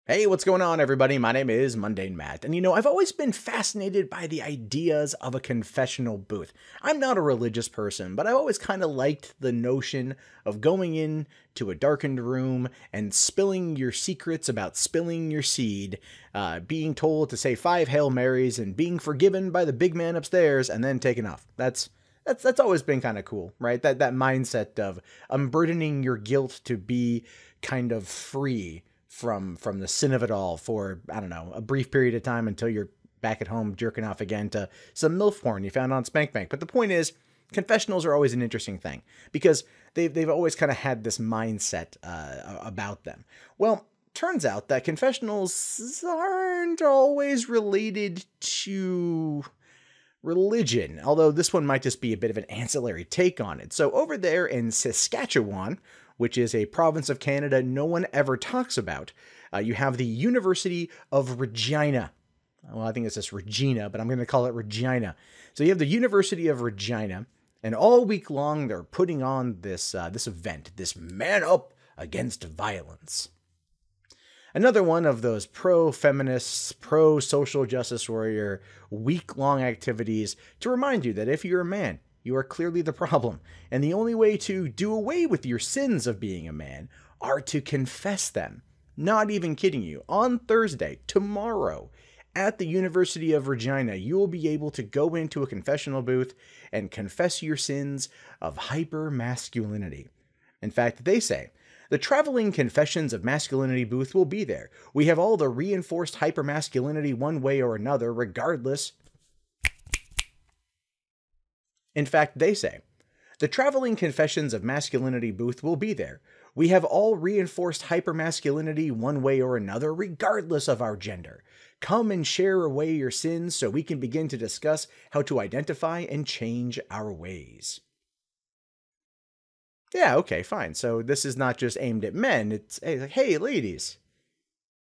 Hey, what's going on, everybody? My name is Mundane Matt, and I've always been fascinated by the ideas of a confessional booth. I'm not a religious person, but I've always kind of liked the notion of going into a darkened room and spilling your secrets about spilling your seed, being told to say 5 Hail Marys, and being forgiven by the big man upstairs, and then taken off. That's always been kind of cool, right? That mindset of unburdening your guilt to be kind of free from the sin of it all for, I don't know, a brief period of time until you're back at home jerking off again to some MILF porn you found on Spank Bank. But the point is, confessionals are always an interesting thing because they've always kind of had this mindset about them. Well, turns out that confessionals aren't always related to religion, although this one might just be a bit of an ancillary take on it. So over there in Saskatchewan, which is a province of Canada no one ever talks about, you have the University of Regina. Well, I think it's just Regina, but I'm going to call it Regina. So you have the University of Regina, and all week long they're putting on this event, this Man Up Against Violence. Another one of those pro-feminists, pro-social justice warrior, week-long activities to remind you that if you're a man, you are clearly the problem, and the only way to do away with your sins of being a man are to confess them. Not even kidding you. On Thursday, tomorrow, at the University of Regina, you will be able to go into a confessional booth and confess your sins of hypermasculinity. In fact, they say, the traveling confessions of masculinity booth will be there. We have all the reinforced hypermasculinity one way or another, regardless. In fact, they say, the traveling confessions of masculinity booth will be there. We have all reinforced hypermasculinity one way or another, regardless of our gender. Come and share away your sins so we can begin to discuss how to identify and change our ways. Yeah, okay, fine. So this is not just aimed at men. It's like, hey, ladies,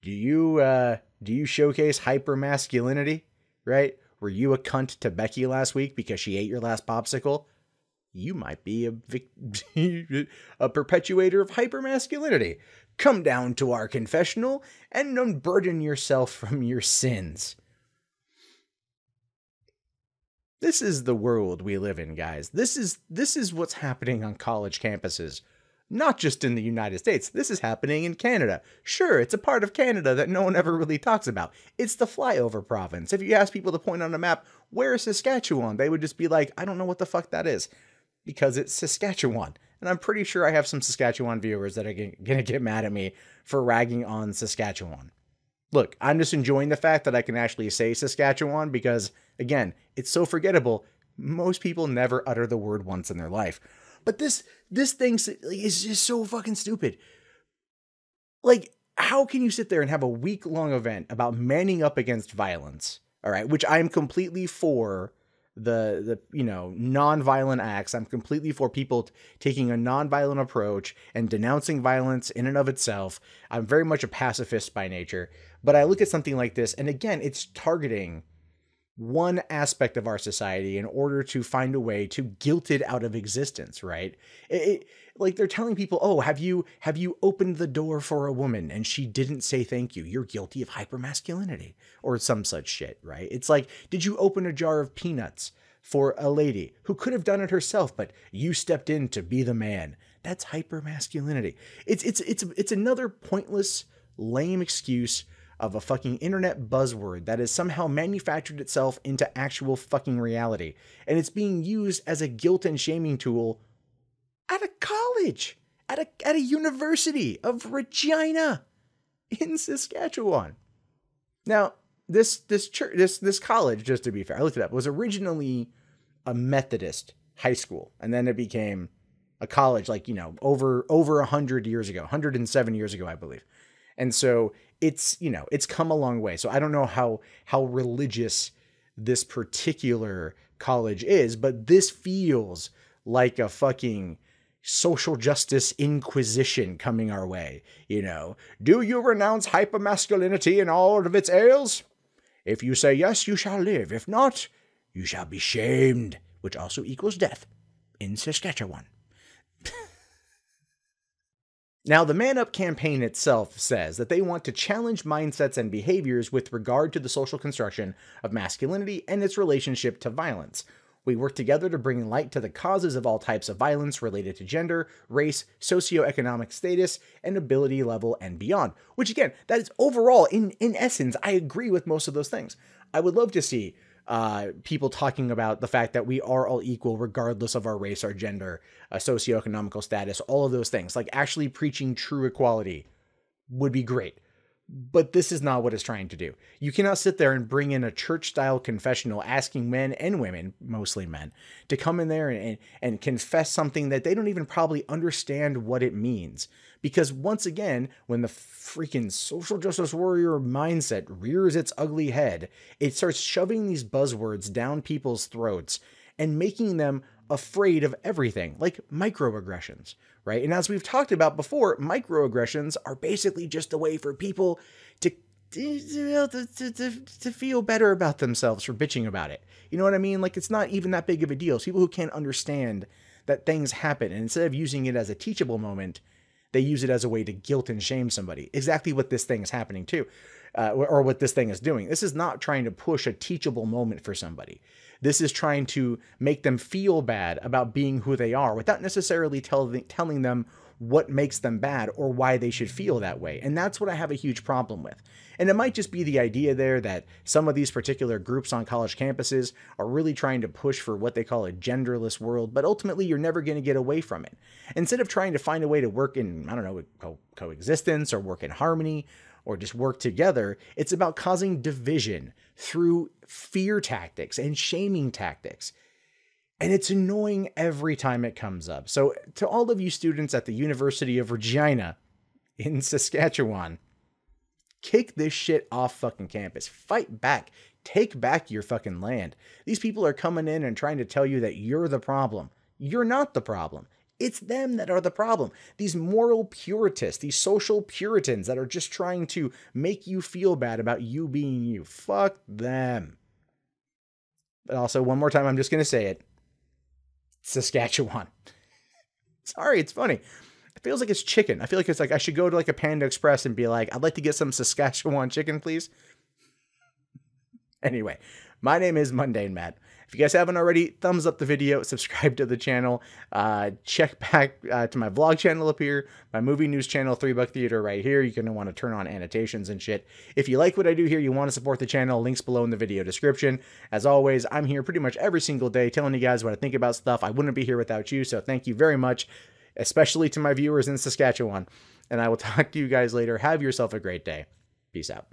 do you showcase hypermasculinity, right? Were you a cunt to Becky last week because she ate your last popsicle? You might be a perpetuator of hypermasculinity. Come down to our confessional and unburden yourself from your sins. This is the world we live in, guys. This is what's happening on college campuses. Not just in the United States. This is happening in Canada. Sure, it's a part of Canada that no one ever really talks about. It's the flyover province. If you ask people to point on a map, where is Saskatchewan? They would just be like, I don't know what the fuck that is. Because it's Saskatchewan. And I'm pretty sure I have some Saskatchewan viewers that are going to get mad at me for ragging on Saskatchewan. Look, I'm just enjoying the fact that I can actually say Saskatchewan because, again, it's so forgettable. Most people never utter the word once in their life. But this thing is just so fucking stupid. Like, how can you sit there and have a week-long event about manning up against violence? All right, which I'm completely for the non-violent acts. I'm completely for people taking a non-violent approach and denouncing violence in and of itself. I'm very much a pacifist by nature. But I look at something like this, and again, it's targeting one aspect of our society in order to find a way to guilt it out of existence, right? Like they're telling people, oh, have you opened the door for a woman and she didn't say thank you? You're guilty of hypermasculinity or some such shit, right? It's like, did you open a jar of peanuts for a lady who could have done it herself, but you stepped in to be the man? That's hypermasculinity. It's another pointless, lame excuse of a fucking internet buzzword that has somehow manufactured itself into actual fucking reality. And it's being used as a guilt and shaming tool at a college, at a University of Regina in Saskatchewan. Now, this college, just to be fair, I looked it up, was originally a Methodist high school, and then it became a college over 100 years ago, 107 years ago, I believe. And so it's come a long way. So I don't know how religious this particular college is, but this feels like a fucking social justice inquisition coming our way. Do you renounce hypermasculinity and all of its ails? If you say yes, you shall live. If not, you shall be shamed, which also equals death in Saskatchewan. Now, the Man Up campaign itself says that they want to challenge mindsets and behaviors with regard to the social construction of masculinity and its relationship to violence. We work together to bring light to the causes of all types of violence related to gender, race, socioeconomic status, and ability level, and beyond. Which, again, that is overall, in essence, I agree with most of those things. I would love to see people talking about the fact that we are all equal regardless of our race, our gender, socioeconomical status, all of those things. Like, actually preaching true equality would be great. But this is not what it's trying to do. You cannot sit there and bring in a church-style confessional asking men and women, mostly men, to come in there and confess something that they don't even probably understand what it means. Because once again, when the freaking social justice warrior mindset rears its ugly head, it starts shoving these buzzwords down people's throats and making them afraid of everything, like microaggressions, right? And as we've talked about before, microaggressions are basically just a way for people to feel better about themselves for bitching about it. You know what I mean? Like, it's not even that big of a deal. It's people who can't understand that things happen, and instead of using it as a teachable moment, they use it as a way to guilt and shame somebody. Exactly what this thing is happening to, or what this thing is doing. This is not trying to push a teachable moment for somebody. This is trying to make them feel bad about being who they are without necessarily telling them what makes them bad or why they should feel that way. And that's what I have a huge problem with. And it might just be the idea there that some of these particular groups on college campuses are really trying to push for what they call a genderless world, but ultimately you're never going to get away from it. Instead of trying to find a way to work in, I don't know, coexistence or work in harmony or just work together, it's about causing division through fear tactics and shaming tactics. And it's annoying every time it comes up. So to all of you students at the University of Regina in Saskatchewan, kick this shit off fucking campus. Fight back. Take back your fucking land. These people are coming in and trying to tell you that you're the problem. You're not the problem. It's them that are the problem. These moral puritists, these social puritans that are just trying to make you feel bad about you being you. Fuck them. But also, one more time, I'm just going to say it. Saskatchewan. Sorry, it's funny. It feels like it's chicken. I feel like it's like I should go to like a Panda Express and be like, I'd like to get some Saskatchewan chicken, please. Anyway, my name is Mundane Matt. If you guys haven't already, thumbs up the video, subscribe to the channel, check back to my vlog channel up here, my movie news channel, 3 Buck Theater right here. You're going to want to turn on annotations and shit. If you like what I do here, you want to support the channel, links below in the video description. As always, I'm here pretty much every single day telling you guys what I think about stuff. I wouldn't be here without you, so thank you very much, especially to my viewers in Saskatchewan. And I will talk to you guys later. Have yourself a great day. Peace out.